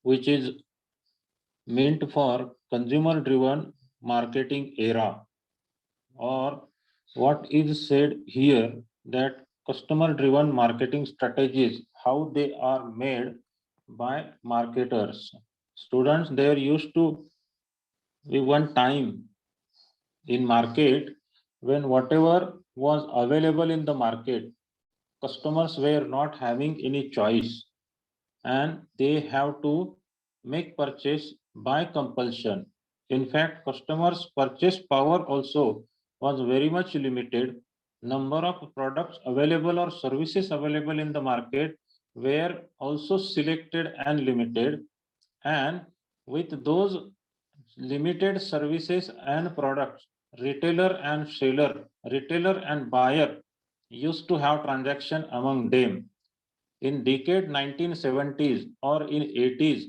which is meant for consumer driven marketing era, or what is said here that customer driven marketing strategies, how they are made by marketers. Students, there used to be one time in market when whatever was available in the market, customers were not having any choice and they have to make purchase by compulsion. In fact, customers' purchase power also was very much limited. Number of products available or services available in the market were also selected and limited. And with those limited services and products, retailer and buyer used to have transaction among them. In decade 1970s or in 80s,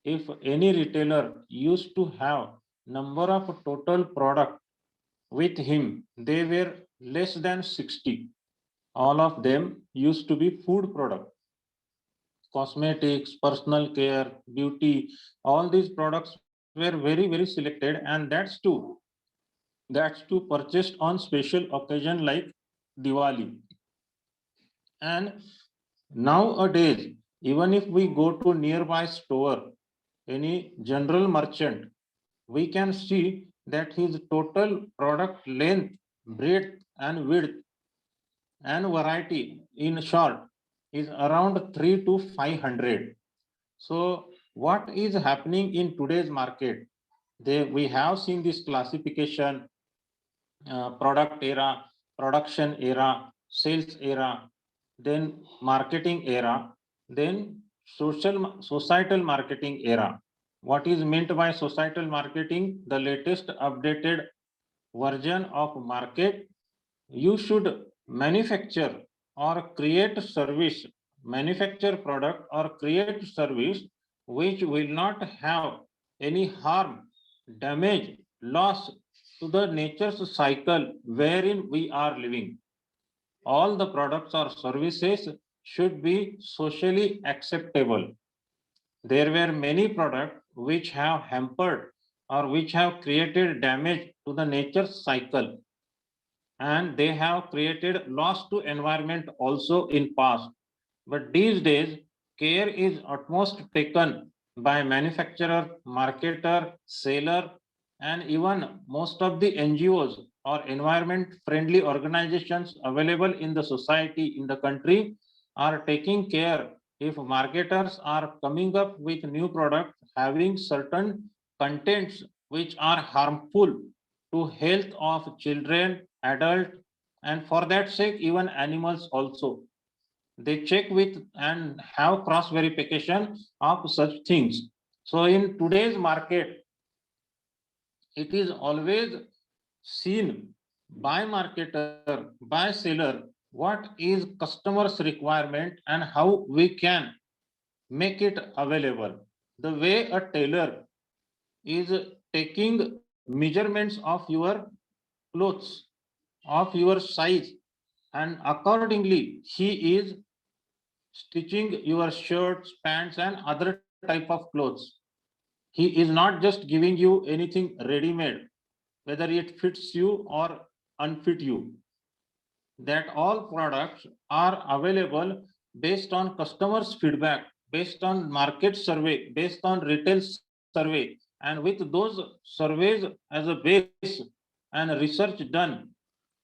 if any retailer used to have number of total product with him, they were less than 60. All of them used to be food product, cosmetics, personal care, beauty. All these products were very selected, and that's too purchased on special occasion like Diwali. And nowadays, even if we go to nearby store, any general merchant, we can see that his total product length, breadth and width and variety in short is around 3 to 500. So what is happening in today's market? We have seen this classification, product era, production era, sales era, then marketing era, then societal marketing era. What is meant by societal marketing? The latest updated version of market. You should manufacture or create service, manufacture product or create service which will not have any harm, damage, loss to the nature's cycle wherein we are living. All the products or services should be socially acceptable. There were many products which have hampered or which have created damage to the nature's cycle, and they have created loss to environment also in past. But these days, care is utmost taken by manufacturer, marketer, seller, and even most of the NGOs or environment friendly organizations available in the society, in the country, are taking care if marketers are coming up with new products having certain contents which are harmful to health of children, adult, and for that sake even animals also. They check with and have cross verification of such things. So in today's market, it is always seen by marketer, by seller, what is customer's requirement and how we can make it available. The way a tailor is taking measurements of your clothes, of your size, and accordingly he is stitching your shirts, pants, and other type of clothes. He is not just giving you anything ready made, whether it fits you or unfit you. That all products are available based on customers' feedback, based on market survey, based on retail survey, and with those surveys as a base and research done,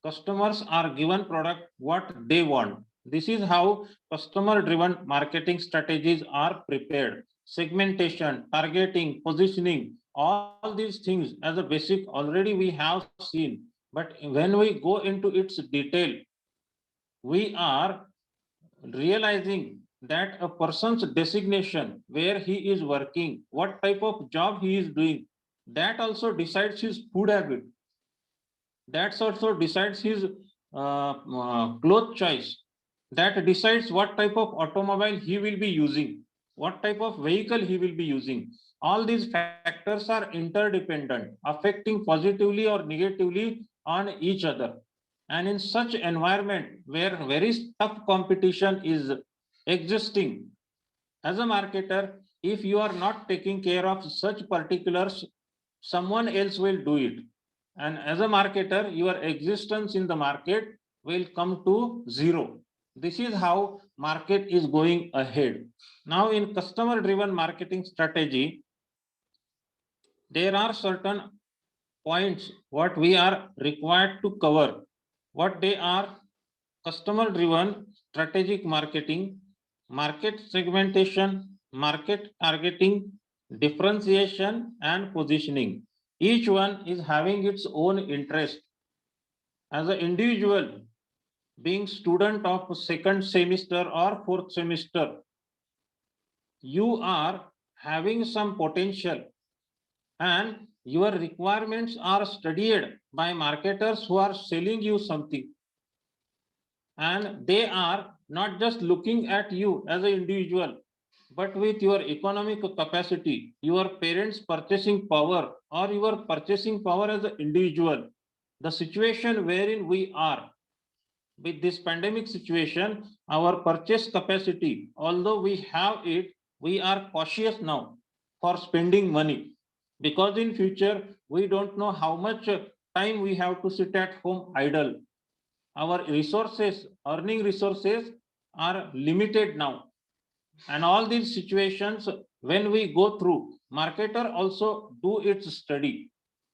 customers are given product what they want. This is how customer driven marketing strategies are prepared. Segmentation, targeting, positioning, all these things as a basic already we have seen. But when we go into its detail, we are realizing that a person's designation, where he is working, what type of job he is doing, that also decides his food habit, that also decides his cloth choice, that decides what type of automobile he will be using, what type of vehicle he will be using. All these factors are interdependent, affecting positively or negatively on each other. And in such environment where very tough competition is existing, as a marketer, if you are not taking care of such particulars, someone else will do it. And as a marketer, your existence in the market will come to zero. This is how market is going ahead. Now in customer driven marketing strategy, there are certain points what we are required to cover. What they are: customer driven strategic marketing, market segmentation, market targeting, differentiation, and positioning. Each one is having its own interest. As an individual, being student of second semester or fourth semester, you are having some potential and your requirements are studied by marketers who are selling you something, and they are not just looking at you as an individual, but with your economic capacity, your parents' purchasing power, or your purchasing power as an individual. The situation wherein we are with this pandemic situation, our purchase capacity, although we have it, we are cautious now for spending money, because in future we don't know how much time we have to sit at home idle. Our resources, earning resources, are limited now. And all these situations, when we go through, marketer also do its study,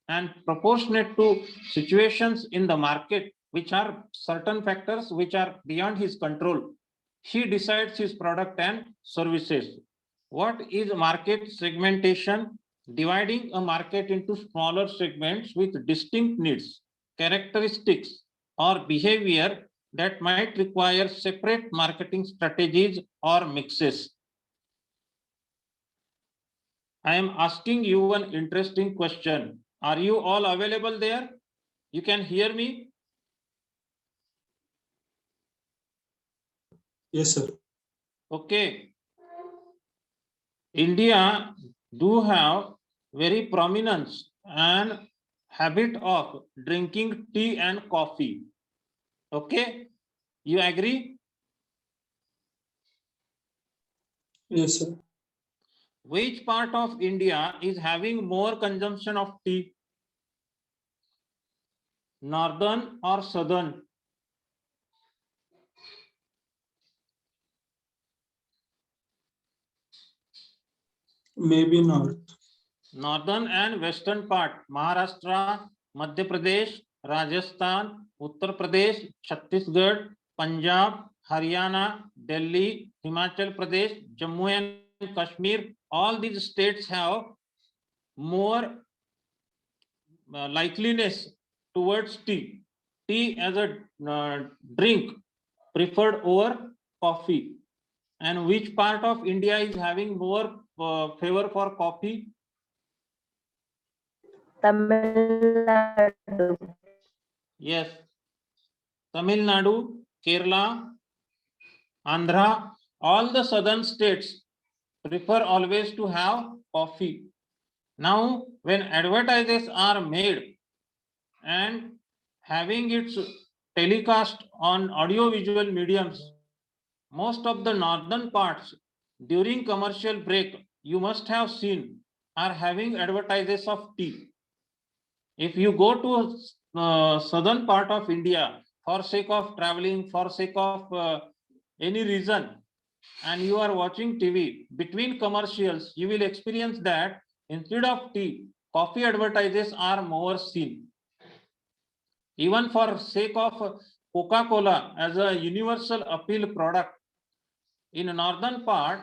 and proportionate to situations in the market, which are certain factors which are beyond his control, he decides his product and services. What is market segmentation? Dividing a market into smaller segments with distinct needs, characteristics, or behavior that might require separate marketing strategies or mixes. I am asking you an interesting question. Are you all available there? You can hear me? Yes, sir. Okay. India do have very prominence and habit of drinking tea and coffee. Okay, you agree? Yes, sir. Which part of India is having more consumption of tea? Northern or southern? Maybe north. Northern and western part: Maharashtra, Madhya Pradesh, Rajasthan, Uttar Pradesh, Chhattisgarh, Punjab, Haryana, Delhi, Himachal Pradesh, Jammu and Kashmir. All these states have more likeliness towards tea. Tea as a drink preferred over coffee. And which part of India is having more favor for coffee? Tamil Nadu. Yes, Tamil Nadu, Kerala, Andhra, all the southern states prefer always to have coffee. Now, when advertises are made and having its telecast on audiovisual mediums, most of the northern parts during commercial break, you must have seen, are having advertises of tea. If you go to southern part of India for sake of traveling, for sake of any reason, and you are watching TV, between commercials, you will experience that instead of tea, coffee advertises are more seen. Even for sake of Coca-Cola as a universal appeal product, in northern part,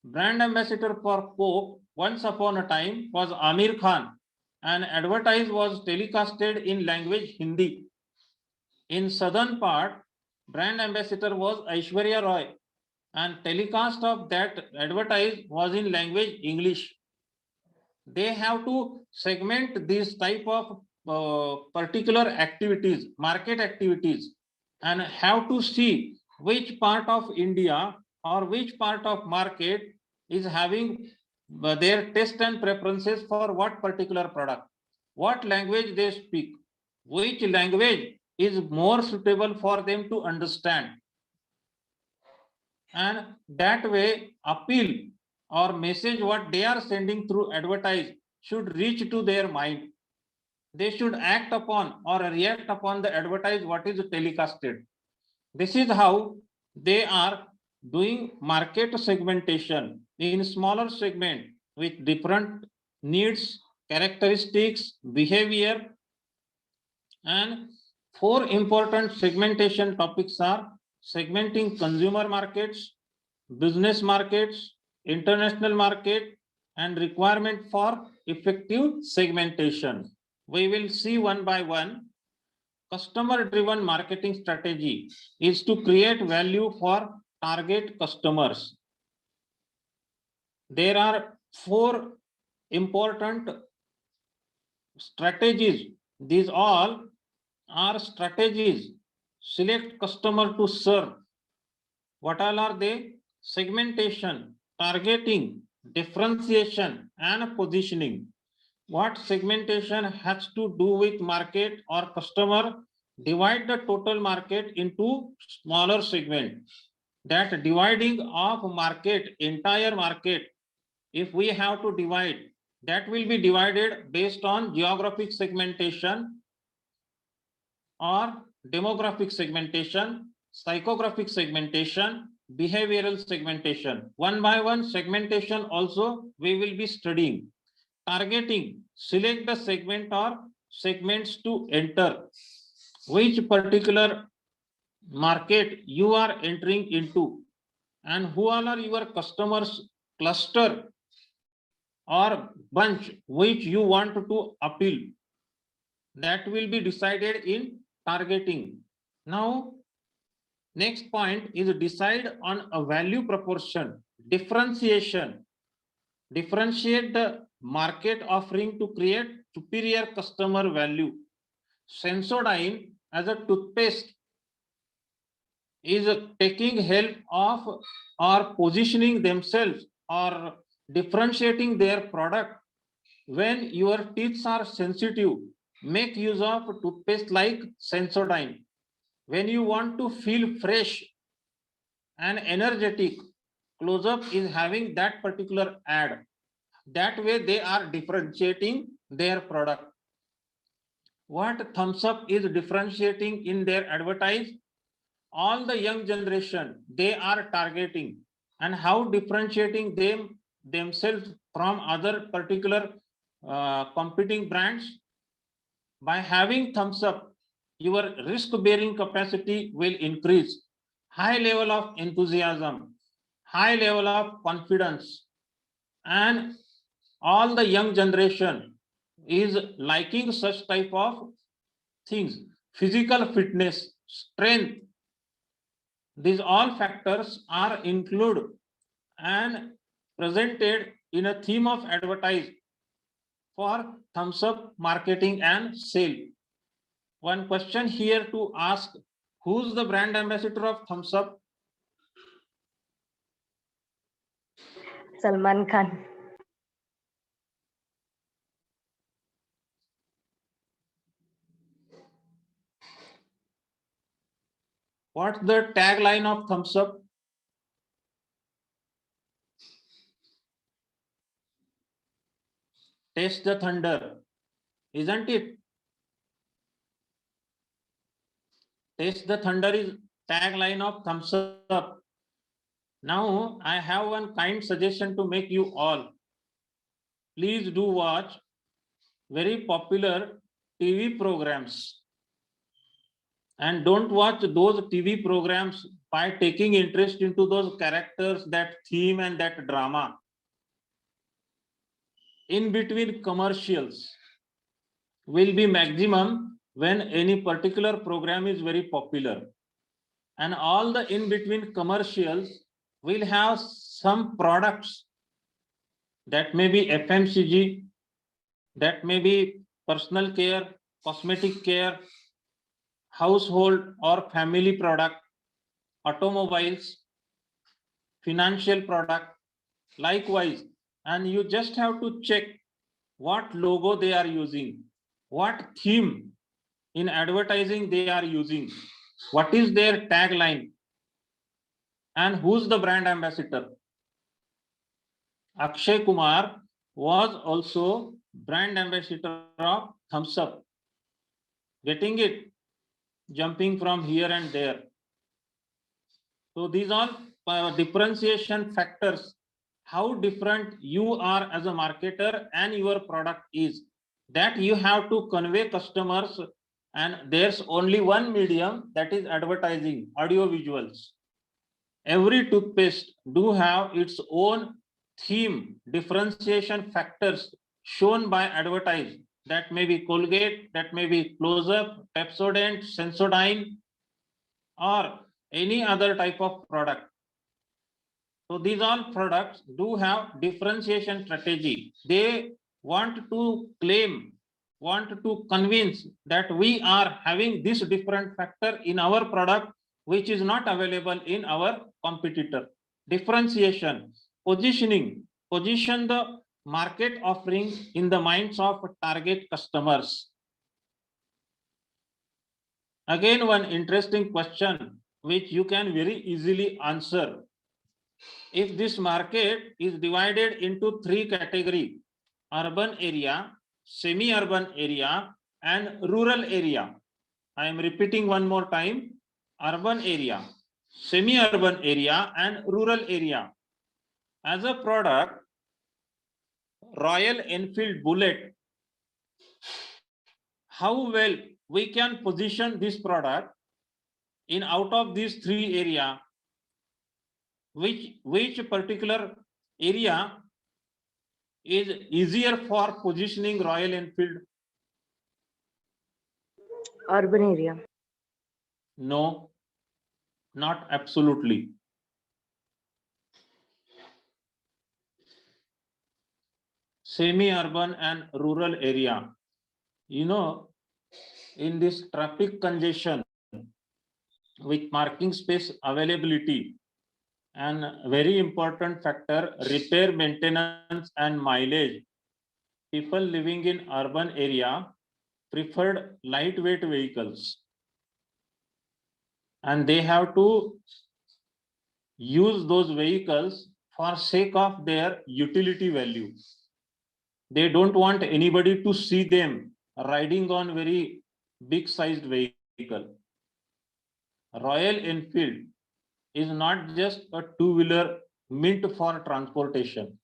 brand ambassador for Coke once upon a time was Amir Khan, and advertise was telecasted in language Hindi. In southern part, brand ambassador was Aishwarya Roy, and telecast of that advertise was in language English. They have to segment this type of particular activities, market activities, and have to see which part of India or which part of market is having their taste and preferences for what particular product, what language they speak, which language is more suitable for them to understand, and that way appeal or message what they are sending through advertise should reach to their mind. They should act upon or react upon the advertise what is telecasted. This is how they are doing market segmentation in smaller segment with different needs, characteristics, behavior. And 4 important segmentation topics are segmenting consumer markets, business markets, international market, and requirement for effective segmentation. We will see one by one. Customer driven marketing strategy is to create value for target customers. There are 4 important strategies. These all are strategies. Select customer to serve. What all are they? Segmentation, targeting, differentiation, and positioning. What segmentation has to do with market or customer? Divide the total market into smaller segment. That dividing of market, entire market, if we have to divide, that will be divided based on geographic segmentation or demographic segmentation, psychographic segmentation, behavioral segmentation. One by one segmentation also we will be studying. Targeting, select the segment or segments to enter. Which particular market you are entering into and who all are your customers cluster or bunch which you want to appeal. That will be decided in targeting. Now, next point is decide on a value proportion, differentiation. Differentiate the market offering to create superior customer value. Sensodyne as a toothpaste is taking help of or positioning themselves or differentiating their product. When your teeth are sensitive, make use of toothpaste like Sensodyne. When you want to feel fresh and energetic, Close Up is having that particular ad. That way they are differentiating their product. What Thumbs Up is differentiating in their advertise? All the young generation they are targeting, and how differentiating themselves from other particular competing brands? By having Thumbs Up, your risk bearing capacity will increase. High level of enthusiasm, high level of confidence, and all the young generation is liking such type of things. Physical fitness, strength, these all factors are included and presented in a theme of advertise for Thumbs Up marketing and sale. One question here to ask, who's the brand ambassador of Thumbs Up? Salman Khan. What's the tagline of Thumbs Up? Taste the thunder, isn't it? Taste the thunder is tagline of Thumbs Up. Now I have one kind suggestion to make you all. Please do watch very popular TV programs. And don't watch those TV programs by taking interest into those characters, that theme and that drama. In between commercials will be maximum when any particular program is very popular. And all the in between commercials will have some products that may be FMCG, that may be personal care, cosmetic care, household or family product, automobiles, financial product, likewise. And you just have to check what logo they are using, what theme in advertising they are using, what is their tagline, and who's the brand ambassador. Akshay Kumar was also brand ambassador of Thumbs Up. Getting it? Jumping from here and there. So these are differentiation factors. How different you are as a marketer and your product is, that you have to convey customers, and there's only one medium, that is advertising, audio visuals. Every toothpaste do have its own theme, differentiation factors shown by advertise. That may be Colgate, that may be Close-Up, Pepsodent, Sensodyne, or any other type of product. So these all products do have differentiation strategy. They want to claim, want to convince that we are having this different factor in our product, which is not available in our competitor. Differentiation, positioning, position the market offering in the minds of target customers. Again, one interesting question which you can very easily answer. If this market is divided into three categories: urban area, semi-urban area, and rural area. I am repeating one more time: urban area, semi-urban area, and rural area. As a product, Royal Enfield Bullet, how well we can position this product in out of these three areas? Which particular area is easier for positioning Royal Enfield? Urban area. No, not absolutely. Semi-urban and rural area. You know, in this traffic congestion, with parking space availability, and very important factor, repair, maintenance, and mileage, people living in urban area preferred lightweight vehicles, and they have to use those vehicles for sake of their utility value. They don't want anybody to see them riding on very big sized vehicle. Royal Enfield is not just a two-wheeler meant for transportation.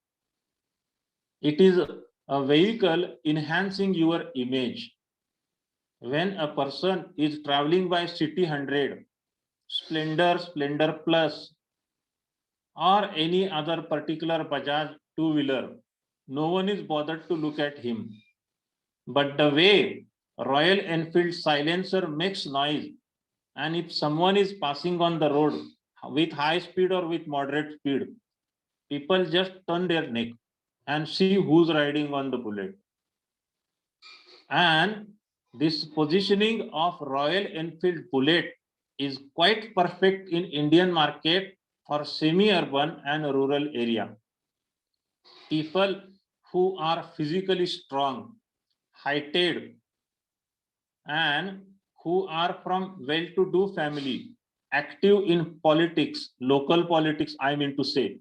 It is a vehicle enhancing your image. When a person is traveling by City 100, Splendor, Splendor Plus, or any other particular Bajaj two-wheeler, no one is bothered to look at him. But the way Royal Enfield silencer makes noise, and if someone is passing on the road with high speed or with moderate speed, people just turn their neck and see who's riding on the Bullet. And this positioning of Royal Enfield Bullet is quite perfect in Indian market for semi-urban and rural area. People who are physically strong, heighted, and who are from well-to-do family, active in politics, local politics, I mean to say,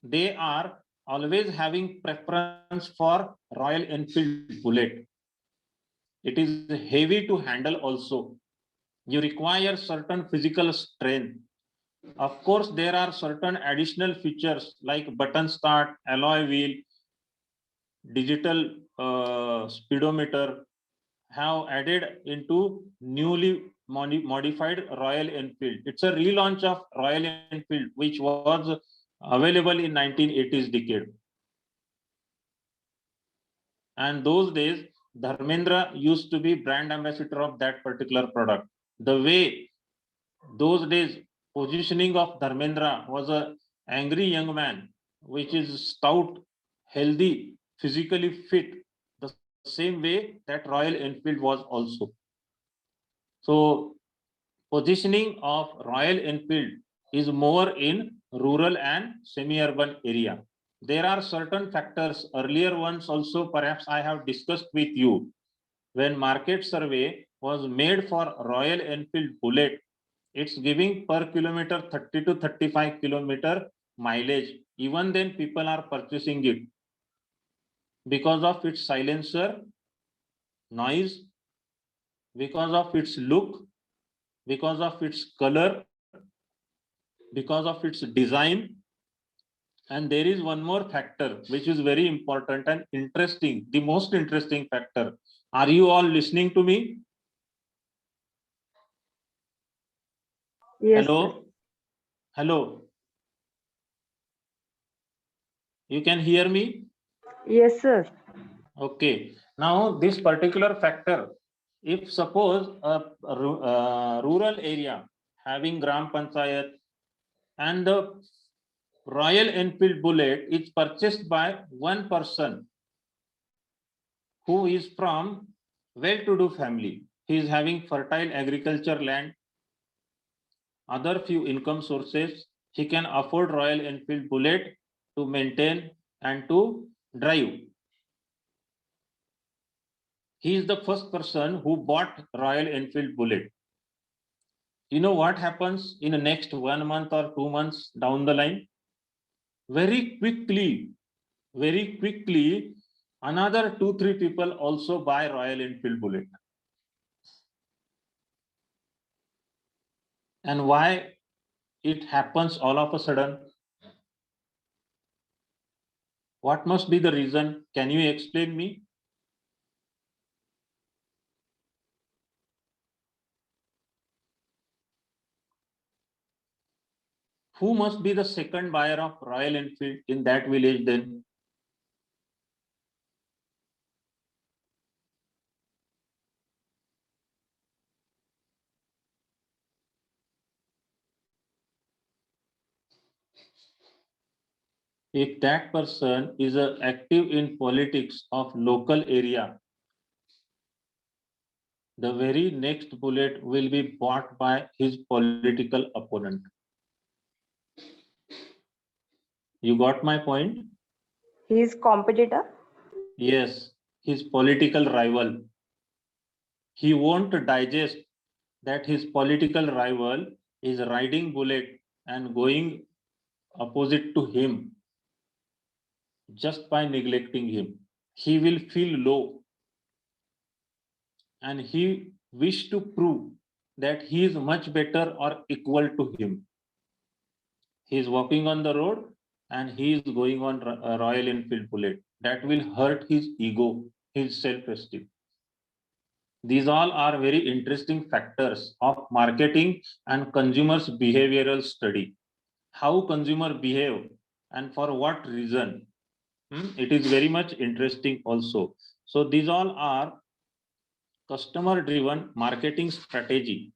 they are always having preference for Royal Enfield Bullet. It is heavy to handle also. You require certain physical strength. Of course, there are certain additional features like button start, alloy wheel, digital speedometer have added into newly modified Royal Enfield. It's a relaunch of Royal Enfield, which was available in 1980s decade. And those days, Dharmendra used to be brand ambassador of that particular product. The way those days positioning of Dharmendra was a angry young man, which is stout, healthy, physically fit, the same way that Royal Enfield was also. So positioning of Royal Enfield is more in rural and semi-urban area. There are certain factors, earlier ones also perhaps I have discussed with you. When market survey was made for Royal Enfield Bullet, it's giving per kilometer 30 to 35 kilometer mileage, even then people are purchasing it because of its silencer, noise, because of its look, because of its color, because of its design. And there is one more factor which is very important and interesting, the most interesting factor. Are you all listening to me? Yes, sir. Hello? Hello? You can hear me? Yes, sir. Okay. Now this particular factor, if suppose a rural area having Gram Panchayat and the Royal Enfield Bullet is purchased by one person who is from well-to-do family. He is having fertile agriculture land, other few income sources. He can afford Royal Enfield Bullet to maintain and to drive. He is the first person who bought Royal Enfield Bullet. You know what happens in the next 1 month or 2 months down the line? Very quickly, another 2-3 people also buy Royal Enfield Bullet. And why it happens all of a sudden? What must be the reason? Can you explain me? Who must be the second buyer of Royal Enfield in that village then? If that person is active in politics of local area, the very next bullet will be bought by his political opponent. You got my point? He is competitor. Yes, his political rival. He won't digest that his political rival is riding bullet and going opposite to him just by neglecting him. He will feel low and he wish to prove that he is much better or equal to him. He is walking on the road and he is going on a Royal Enfield Bullet. That will hurt his ego, his self-esteem. These all are very interesting factors of marketing and consumers' behavioral study. How consumer behave and for what reason. It is very much interesting also. So these all are customer-driven marketing strategy,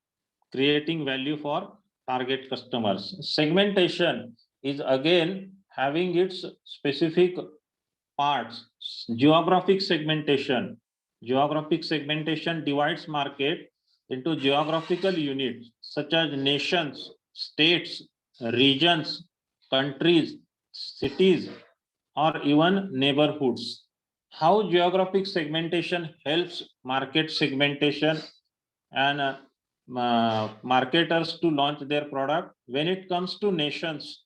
creating value for target customers. Segmentation is again having its specific parts. Geographic segmentation. Geographic segmentation divides market into geographical units such as nations, states, regions, countries, cities, or even neighborhoods. How geographic segmentation helps market segmentation and marketers to launch their product? When it comes to nations,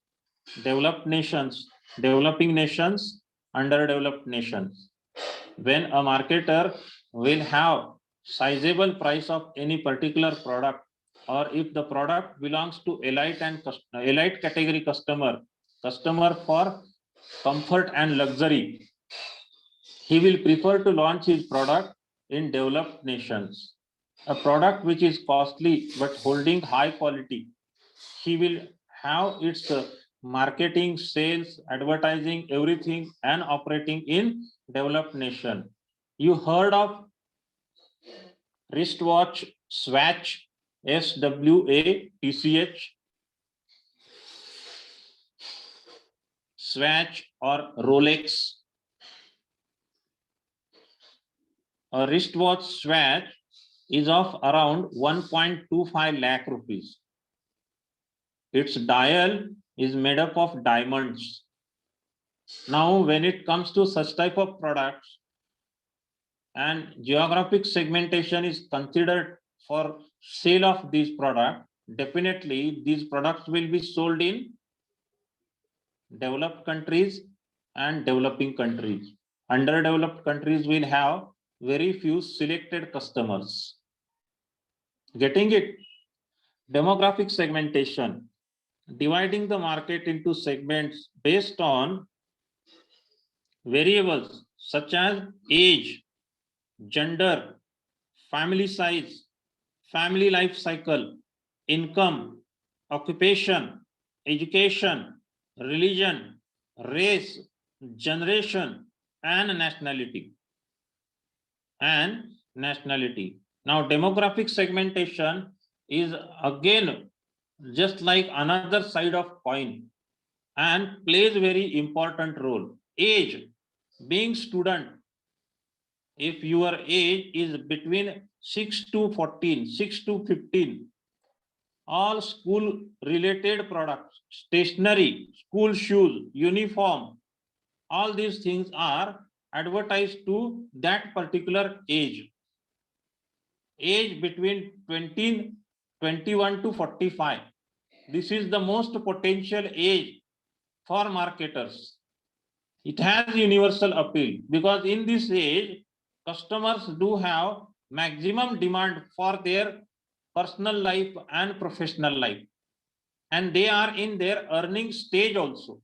developed nations, developing nations, underdeveloped nations, when a marketer will have sizable price of any particular product, or if the product belongs to elite and elite category customer for comfort and luxury, he will prefer to launch his product in developed nations. A product which is costly but holding high quality, he will have its marketing, sales, advertising, everything and operating in developed nation. You heard of wristwatch Swatch, SWATCH, Swatch or Rolex? A wristwatch Swatch is of around 1.25 lakh rupees. Its dial is made up of diamonds. Now, when it comes to such type of products and geographic segmentation is considered for sale of these products, definitely these products will be sold in developed countries and developing countries. Underdeveloped countries will have very few selected customers. Getting it? Demographic segmentation, dividing the market into segments based on variables such as age, gender, family size, family life cycle, income, occupation, education, religion, race, generation, and nationality. Now, demographic segmentation is again just like another side of coin and plays very important role. Age, being student, if your age is between 6 to 14, 6 to 15, all school related products, stationery, school shoes, uniform, all these things are advertised to that particular age. Age between 21 to 45. This is the most potential age for marketers. It has universal appeal because in this age, customers do have maximum demand for their personal life and professional life. And they are in their earning stage also.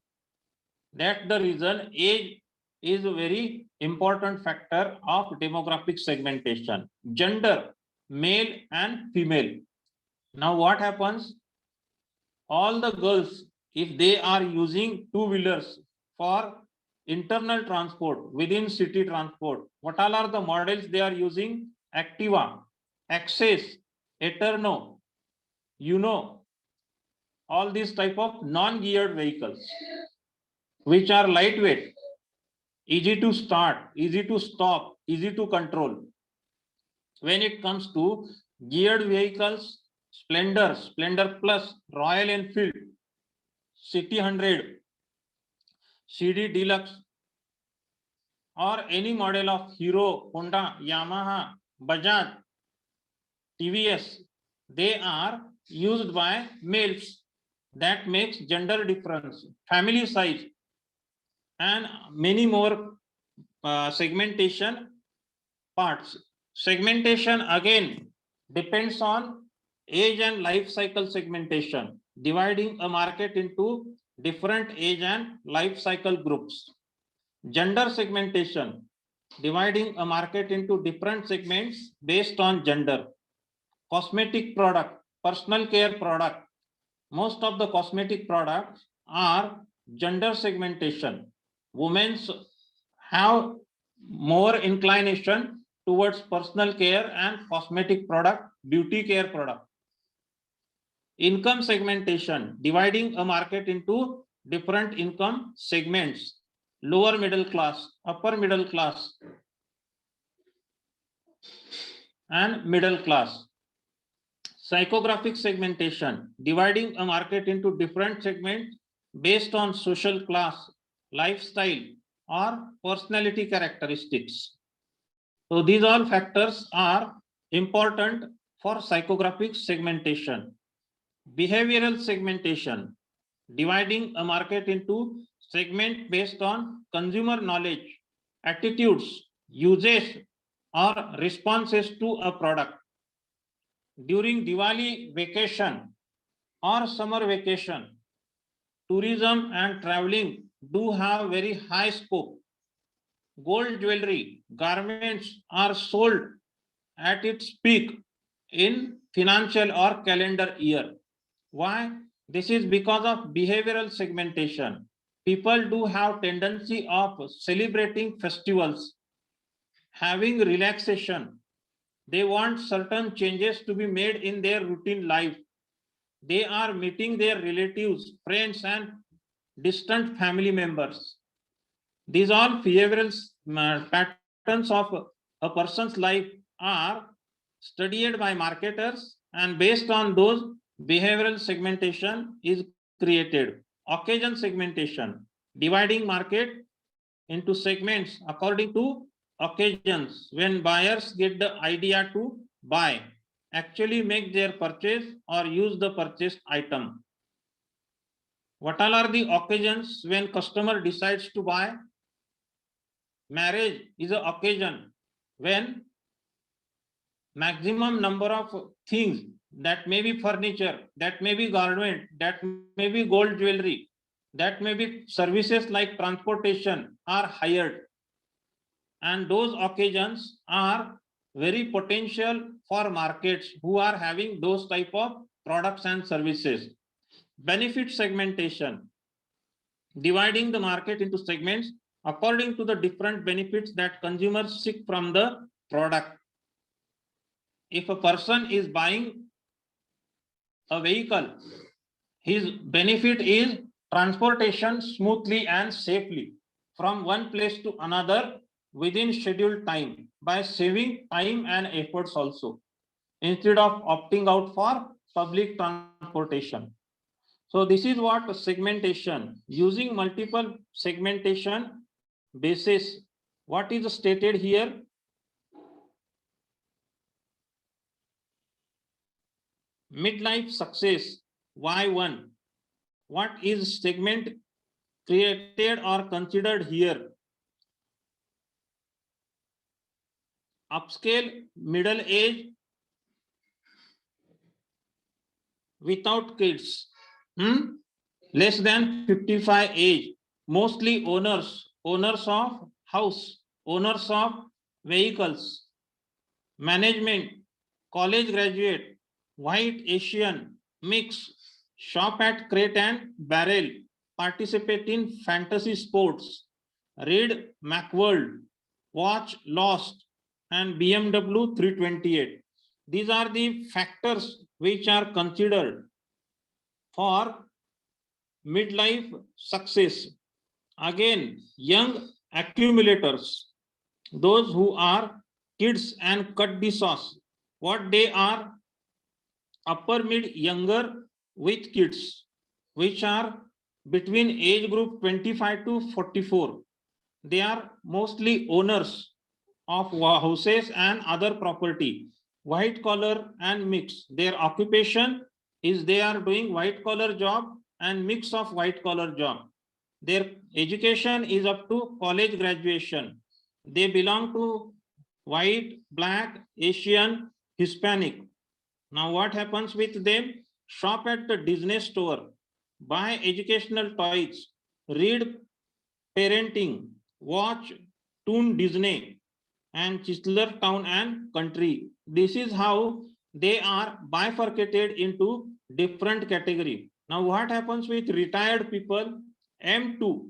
That's the reason age is a very important factor of demographic segmentation. Gender, male and female. Now what happens? All the girls, if they are using two-wheelers for internal transport, within city transport, what all are the models they are using? Activa, Access, Eterno, all these type of non-geared vehicles, which are lightweight, easy to start, easy to stop, easy to control. When it comes to geared vehicles, Splendor, Splendor Plus, Royal Enfield, City 100, CD Deluxe, or any model of Hero, Honda, Yamaha, Bajaj, TVS, they are used by males. That makes gender difference, family size, and many more segmentation parts. Segmentation again depends on age and life cycle segmentation, dividing a market into different age and life cycle groups. Gender segmentation, dividing a market into different segments based on gender. Cosmetic product, personal care product. Most of the cosmetic products are gender segmentation. Women have more inclination towards personal care and cosmetic product, beauty care product. Income segmentation, dividing a market into different income segments, lower middle class, upper middle class, and middle class. Psychographic segmentation, dividing a market into different segments based on social class, lifestyle, or personality characteristics. So these all factors are important for psychographic segmentation. Behavioral segmentation, dividing a market into segment based on consumer knowledge, attitudes, uses, or responses to a product. During Diwali vacation or summer vacation, tourism and traveling do have very high scope. Gold jewelry, garments are sold at its peak in financial or calendar year. Why? This is because of behavioral segmentation. People do have tendency of celebrating festivals, having relaxation. They want certain changes to be made in their routine life. They are meeting their relatives, friends, and distant family members. These all behavioral patterns of a person's life are studied by marketers, and based on those, behavioral segmentation is created. Occasion segmentation, dividing market into segments according to occasions, when buyers get the idea to buy, actually make their purchase or use the purchased item. What all are the occasions when customer decides to buy? Marriage is an occasion when maximum number of things, that may be furniture, that may be garment, that may be gold jewelry, that may be services like transportation are hired. And those occasions are very potential for markets who are having those type of products and services. Benefit segmentation, dividing the market into segments according to the different benefits that consumers seek from the product. If a person is buying a vehicle, his benefit is transportation smoothly and safely from one place to another within scheduled time by saving time and efforts also, instead of opting out for public transportation. So this is what segmentation, using multiple segmentation basis. What is stated here? Midlife success, Y1. What is segment created or considered here? Upscale, middle age, without kids, less than 55 age, mostly owners of house, owners of vehicles, management, college graduate, white Asian, mix, shop at Crate and Barrel, participate in fantasy sports, read Macworld, watch Lost, and BMW 328. These are the factors which are considered for midlife success. Again, young accumulators, those who are kids and cut the sauce, what they are? Upper mid younger with kids, which are between age group 25 to 44. They are mostly owners of houses and other property, white collar and mix. Their occupation is they are doing white collar job and mix of white collar job. Their education is up to college graduation. They belong to white, black, Asian, Hispanic. Now what happens with them? Shop at the Disney store, buy educational toys, read parenting, watch Toon Disney and Chrysler Town and Country. This is how they are bifurcated into different category. Now what happens with retired people? M2,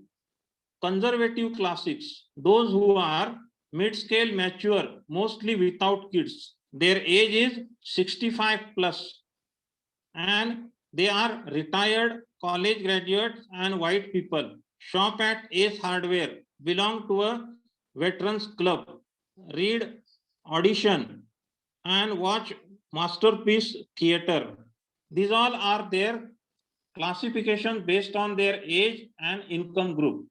conservative classics, those who are mid-scale mature, mostly without kids. Their age is 65 plus and they are retired college graduates and white people. Shop at Ace Hardware, belong to a veterans club, read Audition and watch Masterpiece Theater. These all are their classification based on their age and income group.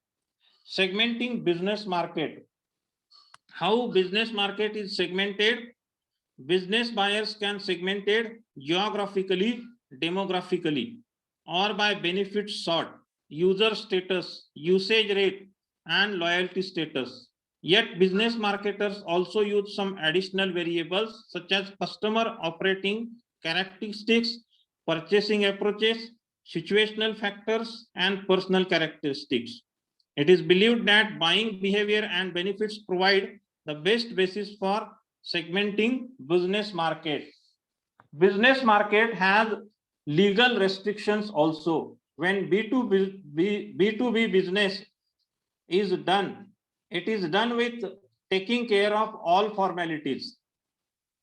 Segmenting business market. How business market is segmented? Business buyers can segment it geographically, demographically, or by benefit sort, user status, usage rate, and loyalty status. Yet business marketers also use some additional variables such as customer operating characteristics, purchasing approaches, situational factors, and personal characteristics. It is believed that buying behavior and benefits provide the best basis for segmenting business market. Business market has legal restrictions also. When B2B business is done, it is done with taking care of all formalities.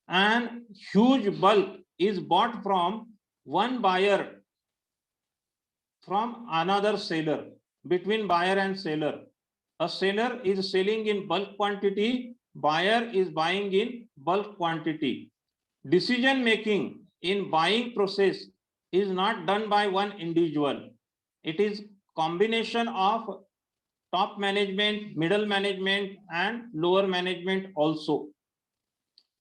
And huge bulk is bought from one buyer from another seller, between buyer and seller. A seller is selling in bulk quantity, buyer is buying in bulk quantity. Decision making in buying process is not done by one individual. It is combination of top management, middle management, and lower management also.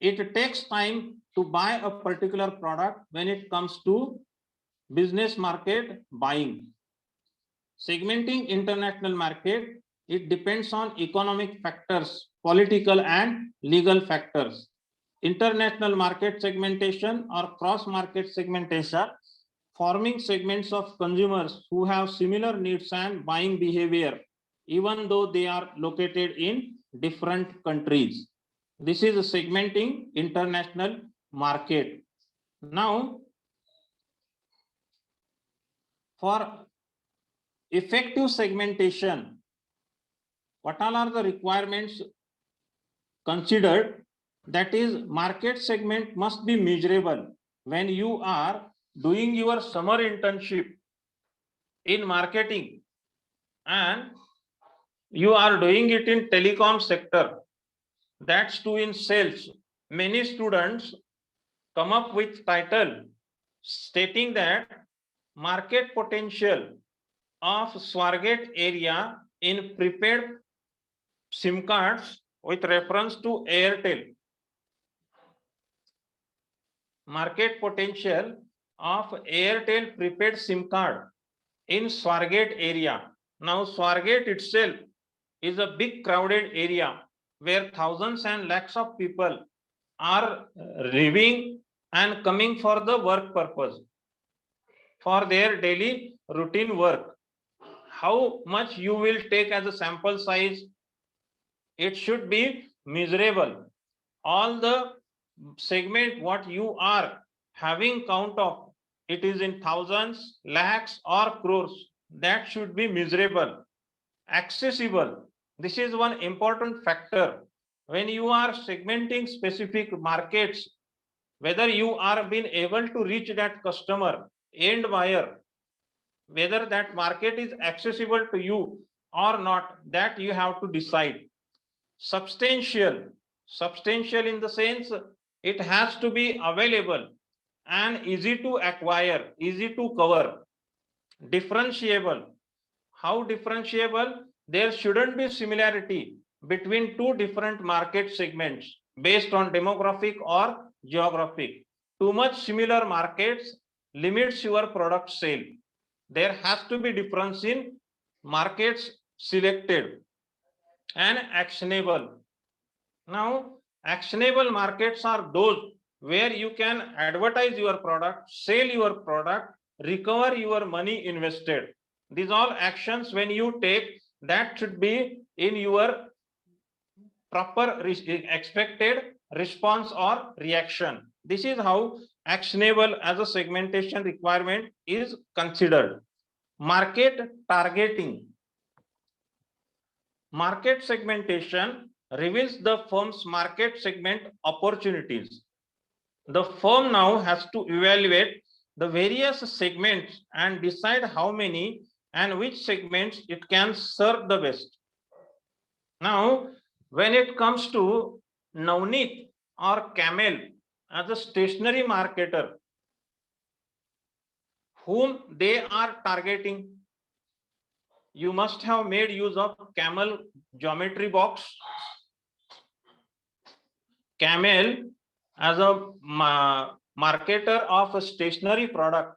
It takes time to buy a particular product when it comes to business market buying. Segmenting international market, it depends on economic factors, political and legal factors. International market segmentation or cross market segmentation, forming segments of consumers who have similar needs and buying behavior, even though they are located in different countries. This is segmenting international market. Now, for effective segmentation, what all are the requirements considered? That is, market segment must be measurable. When you are doing your summer internship in marketing and you are doing it in telecom sector, that's too in sales, many students come up with title stating that market potential of Swargate area in prepaid SIM cards with reference to Airtel. Market potential of Airtel prepaid SIM card in Swargate area. Now Swargate itself is a big crowded area where thousands and lakhs of people are living and coming for the work purpose, for their daily routine work. How much you will take as a sample size? It should be measurable. All the segment what you are having count of, it is in thousands, lakhs or crores, that should be measurable, accessible. This is one important factor. When you are segmenting specific markets, whether you are being able to reach that customer, end buyer, whether that market is accessible to you or not, that you have to decide. Substantial in the sense it has to be available and easy to acquire, easy to cover. Differentiable. How differentiable? There shouldn't be similarity between two different market segments based on demographic or geographic. Too much similar markets limits your product sale. There has to be difference in markets selected. And actionable. Now, actionable markets are those where you can advertise your product, sell your product, recover your money invested. These all actions when you take, that should be in your proper expected response or reaction. This is how actionable as a segmentation requirement is considered. Market targeting. Market segmentation reveals the firm's market segment opportunities. The firm now has to evaluate the various segments and decide how many and which segments it can serve the best. Now, when it comes to Navneet or Camel as a stationary marketer, whom they are targeting, you must have made use of Camel geometry box. Camel as a marketer of a stationary product,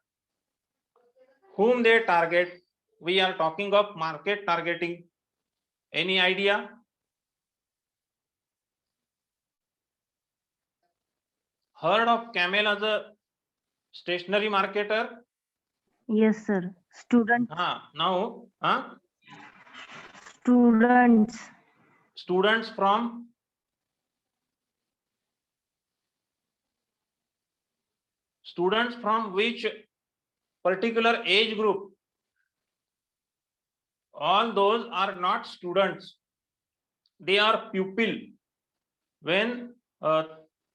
whom they target, we are talking of market targeting. Any idea? Heard of Camel as a stationary marketer? Yes, sir. Students. Now, Students. students from which particular age group? All those are not students. They are pupil. When a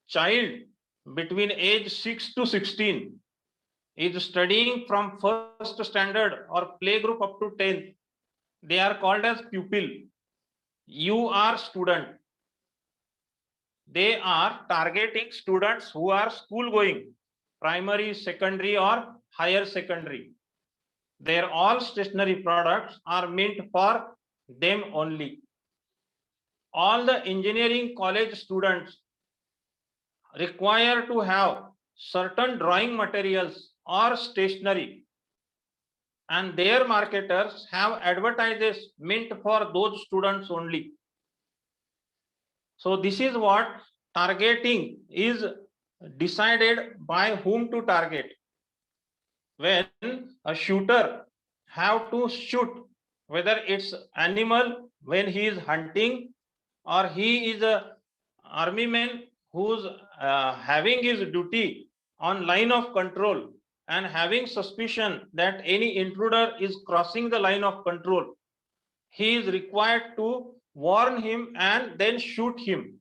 child between age 6 to 16 is studying from first standard or playgroup up to 10th, they are called as pupil. You are student. They are targeting students who are school going, primary, secondary or higher secondary. Their all stationery products are meant for them only. All the engineering college students require to have certain drawing materials or stationery, and their marketers have advertises meant for those students only. So this is what targeting is decided by whom to target. When a shooter have to shoot, whether it's animal when he is hunting, or he is a army man who's having his duty on line of control and having suspicion that any intruder is crossing the line of control, he is required to warn him and then shoot him.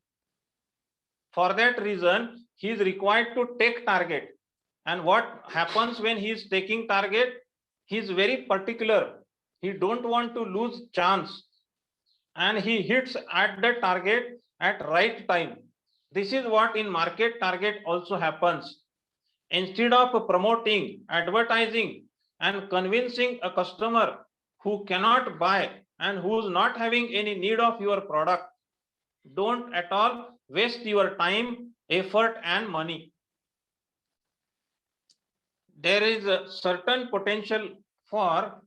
For that reason, he is required to take target. And what happens when he is taking target? He is very particular. He don't want to lose chance, and he hits at the target at right time. This is what in market target also happens. Instead of promoting, advertising, and convincing a customer who cannot buy and who is not having any need of your product, don't at all waste your time, effort, and money. There is a certain potential for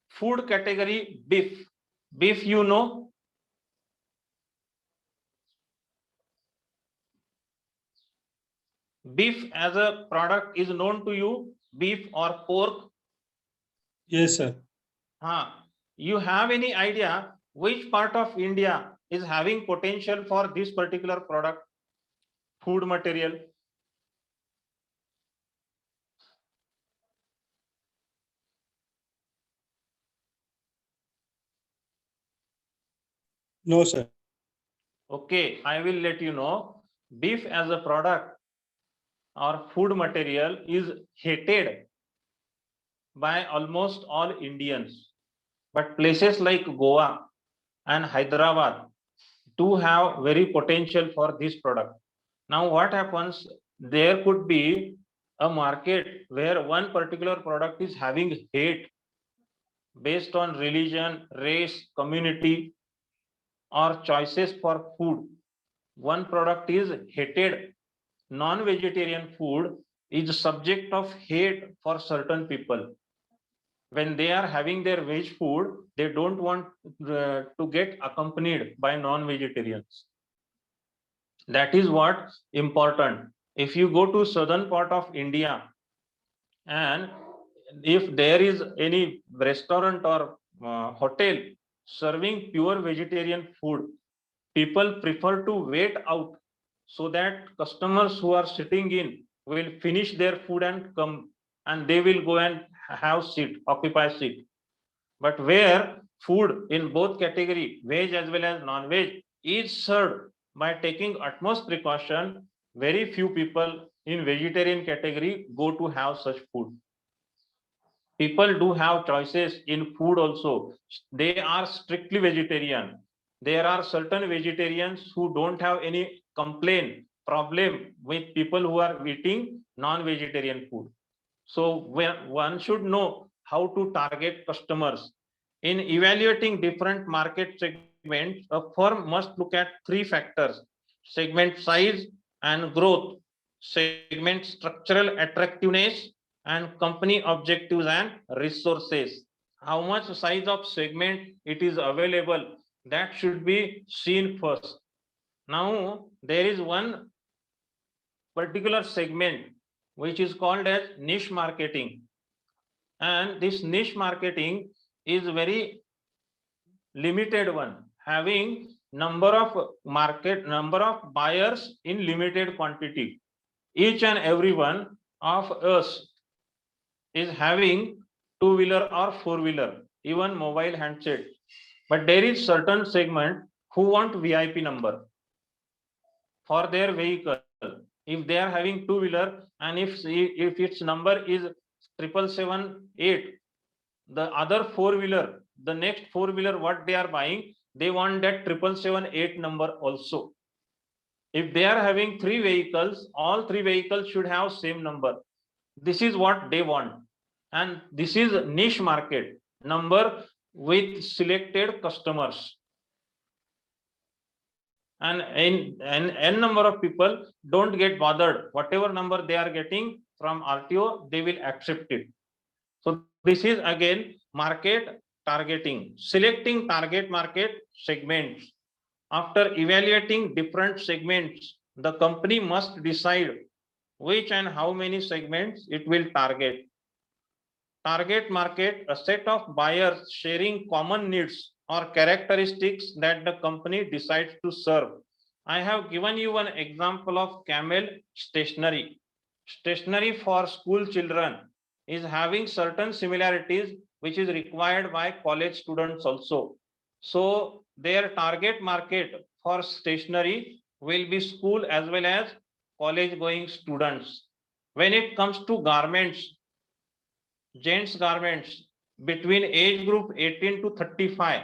food category beef. Beef, you know, beef as a product is known to you, beef or pork. Yes, sir. You have any idea which part of India is having potential for this particular product, food material? No, sir. Okay, I will let you know. Beef as a product or food material is hated by almost all Indians. But places like Goa and Hyderabad do have very potential for this product. Now what happens? There could be a market where one particular product is having hate based on religion, race, community, or choices for food. One product is hated. Non-vegetarian food is subject of hate for certain people. When they are having their veg food, they don't want to get accompanied by non-vegetarians. That is what important. If you go to southern part of India, and if there is any restaurant or hotel serving pure vegetarian food, people prefer to wait out so that customers who are sitting in will finish their food and come, and they will go and have seat, occupy seat. But where food in both category, veg as well as non-veg, is served by taking utmost precaution, very few people in vegetarian category go to have such food. People do have choices in food also. They are strictly vegetarian. There are certain vegetarians who don't have any complaint, problem with people who are eating non-vegetarian food. So one should know how to target customers. In evaluating different market segments, a firm must look at three factors: segment size and growth, segment structural attractiveness, and company objectives and resources. How much size of segment it is available, that should be seen first. Now there is one particular segment which is called as niche marketing, and this niche marketing is very limited one, having number of buyers in limited quantity. Each and every one of us is having two-wheeler or four-wheeler, even mobile handset, but there is certain segment who want VIP number for their vehicle. If they are having two-wheeler, and if its number is 7778, the other four-wheeler, the next four-wheeler what they are buying, they want that 7778 number also. If they are having three vehicles, all three vehicles should have same number. This is what they want, and this is niche market, number with selected customers. And n number of people don't get bothered. Whatever number they are getting from RTO, they will accept it. So this is again market targeting, selecting target market segments. After evaluating different segments, the company must decide which and how many segments it will target. Target market, a set of buyers sharing common needs or characteristics that the company decides to serve. I have given you an example of Camel stationery. Stationery for school children is having certain similarities which is required by college students also. So their target market for stationery will be school as well as college going students. When it comes to garments, gents garments between age group 18 to 35,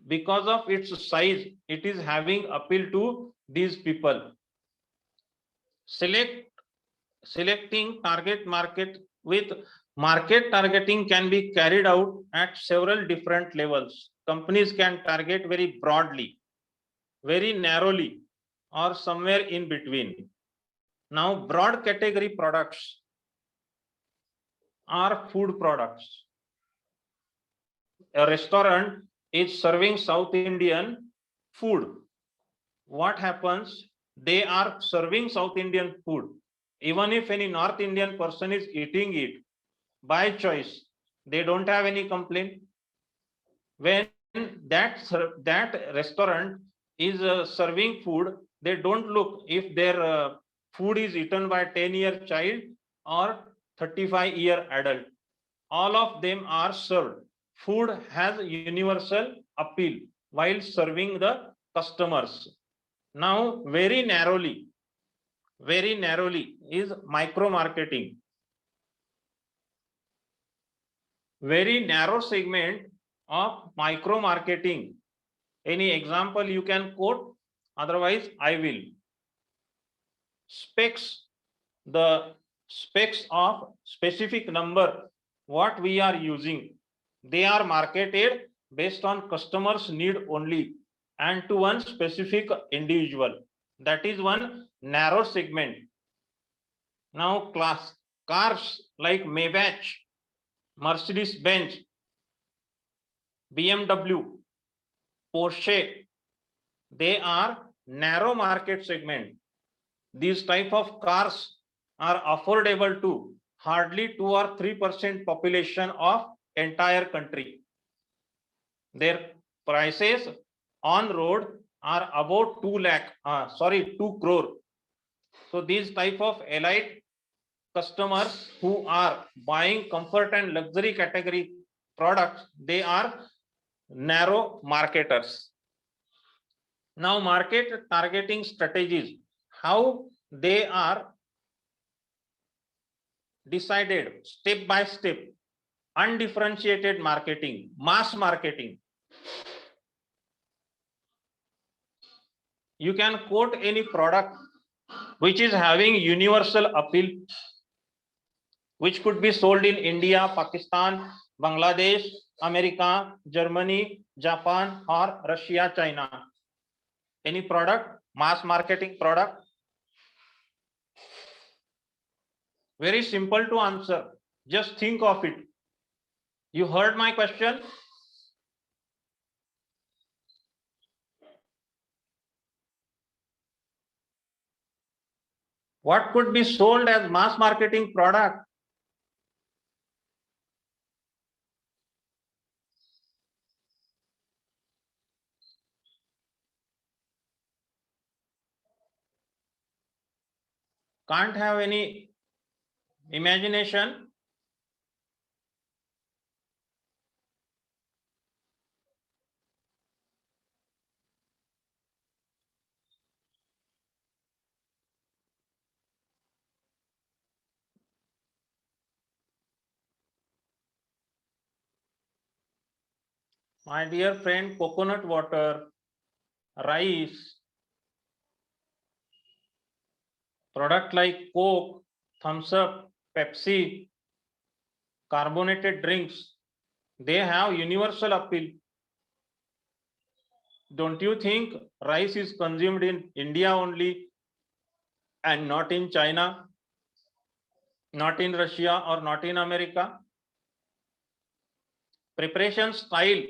because of its size, it is having appeal to these people. Selecting target market with market targeting can be carried out at several different levels. Companies can target very broadly, very narrowly, or somewhere in between. Now, broad category products are food products. A restaurant is serving South Indian food. What happens? They are serving South Indian food. Even if any North Indian person is eating it by choice, they don't have any complaint. When that restaurant is serving food, they don't look if their food is eaten by 10-year child or 35-year adult. All of them are served. Food has universal appeal while serving the customers. Now, very narrowly is micro marketing. Very narrow segment of micro marketing. Any example you can quote? Otherwise, I will. Specs, the specs of specific number, what we are using. They are marketed based on customers' need only and to one specific individual. That is one narrow segment. Now, cars like Maybach, Mercedes-Benz, BMW, Porsche, they are narrow market segment. These type of cars are affordable to hardly 2 or 3% population of entire country. Their prices on road are about 2 crore. So these type of elite customers who are buying comfort and luxury category products, they are narrow marketers. Now, market targeting strategies, how they are decided step by step. Undifferentiated marketing, mass marketing. You can quote any product which is having universal appeal, which could be sold in India, Pakistan, Bangladesh, America, Germany, Japan, or Russia, China. Any product, mass marketing product? Very simple to answer. Just think of it. You heard my question? What could be sold as mass marketing product? Can't have any imagination. My dear friend, coconut water, rice, product like Coke, Thumbs Up, Pepsi, carbonated drinks, they have universal appeal. Don't you think rice is consumed in India only and not in China, not in Russia, or not in America? Preparation style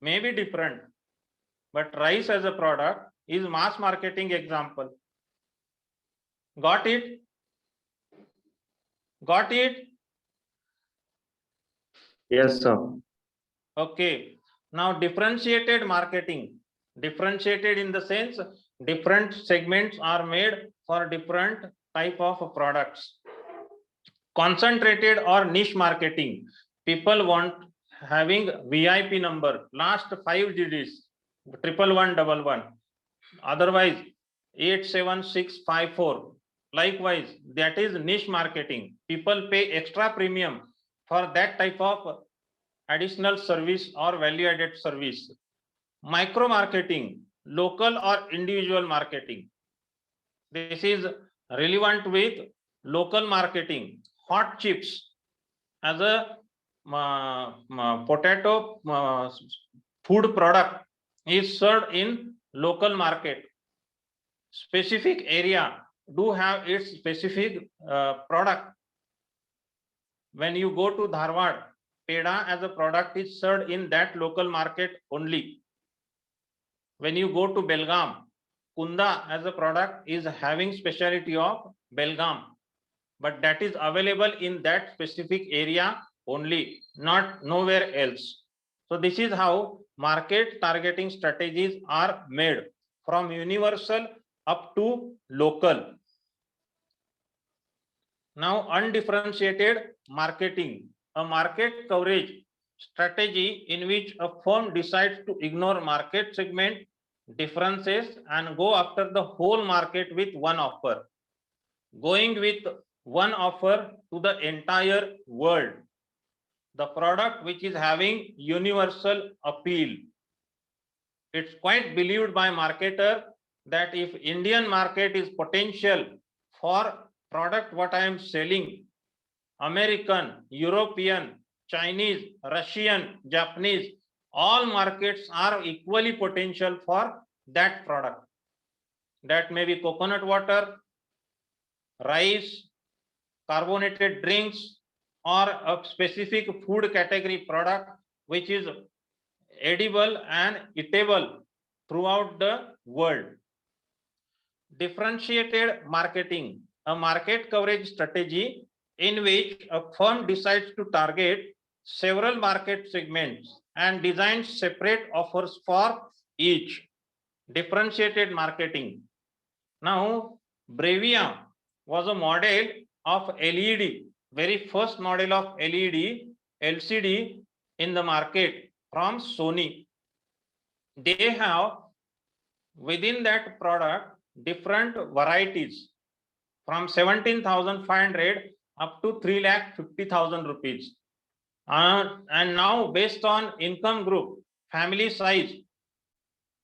may be different, but rice as a product is mass marketing example. Got it? Got it? Yes, sir. Okay. Now differentiated marketing. Differentiated in the sense different segments are made for different type of products. Concentrated or niche marketing. People want having VIP number, last 5 digits, 11111. Otherwise 87654. Likewise, that is niche marketing. People pay extra premium for that type of additional service or value added service. Micro marketing, local or individual marketing. This is relevant with local marketing. Hot chips as a potato food product is served in local market. Specific area do have its specific product. When you go to Dharwad, peda as a product is served in that local market only. When you go to Belgaum, Kunda as a product is having specialty of Belgaum, but that is available in that specific area only, not nowhere else. So this is how market targeting strategies are made, from universal up to local. Now undifferentiated marketing, a market coverage strategy in which a firm decides to ignore market segment differences and go after the whole market with one offer. Going with one offer to the entire world. The product which is having universal appeal. It's quite believed by marketer that if Indian market is potential for product what I am selling, American, European, Chinese, Russian, Japanese, all markets are equally potential for that product. That may be coconut water, rice, carbonated drinks, or a specific food category product which is edible and eatable throughout the world. Differentiated marketing, a market coverage strategy in which a firm decides to target several market segments and designs separate offers for each. Differentiated marketing. Now, Brevia was a model of LED, very first model of LED, LCD in the market from Sony. They have within that product different varieties from 17,500 up to 3,50,000 rupees. And now based on income group, family size,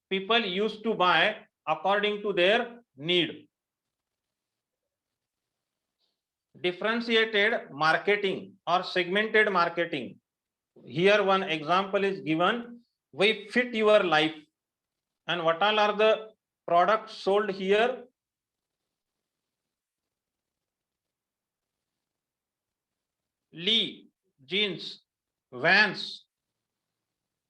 people used to buy according to their need. Differentiated marketing or segmented marketing. Here one example is given. We fit your life. And what all are the products sold here? Lee, Jeans, Vans,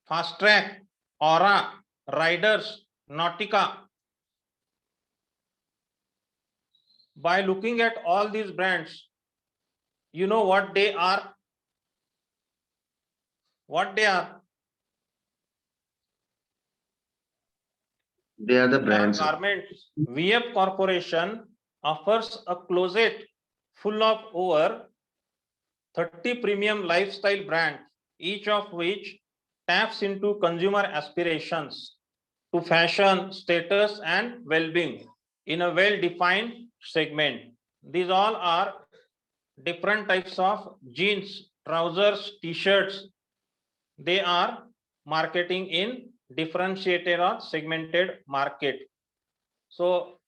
Fast Track, Aura, Riders, Nautica. By looking at all these brands, you know what they are? What they are? They are the brands. Garments. VF Corporation offers a closet full of over 30 premium lifestyle brands, each of which taps into consumer aspirations to fashion, status, and well-being in a well-defined segment. These all are different types of jeans, trousers, t-shirts. They are marketing in differentiated or segmented market. So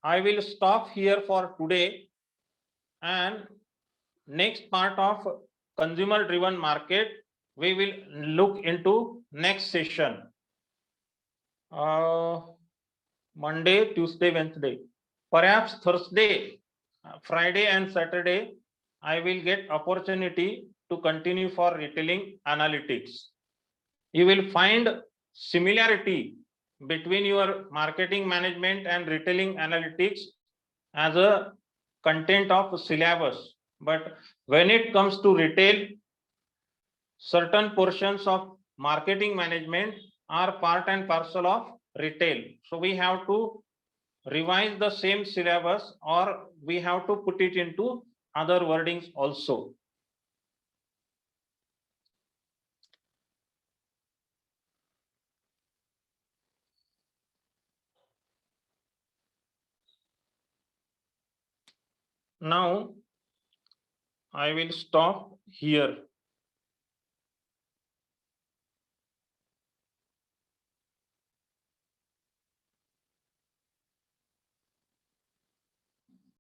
I will stop here for today, and next part of consumer driven market we will look into next session. Monday, Tuesday, Wednesday, perhaps Thursday, Friday and Saturday I will get opportunity to continue for retailing analytics. you will find similarity between your marketing management and retailing analytics as a content of syllabus. But when it comes to retail, certain portions of marketing management are part and parcel of retail. So we have to revise the same syllabus, or we have to put it into other wordings also. Now I will stop here.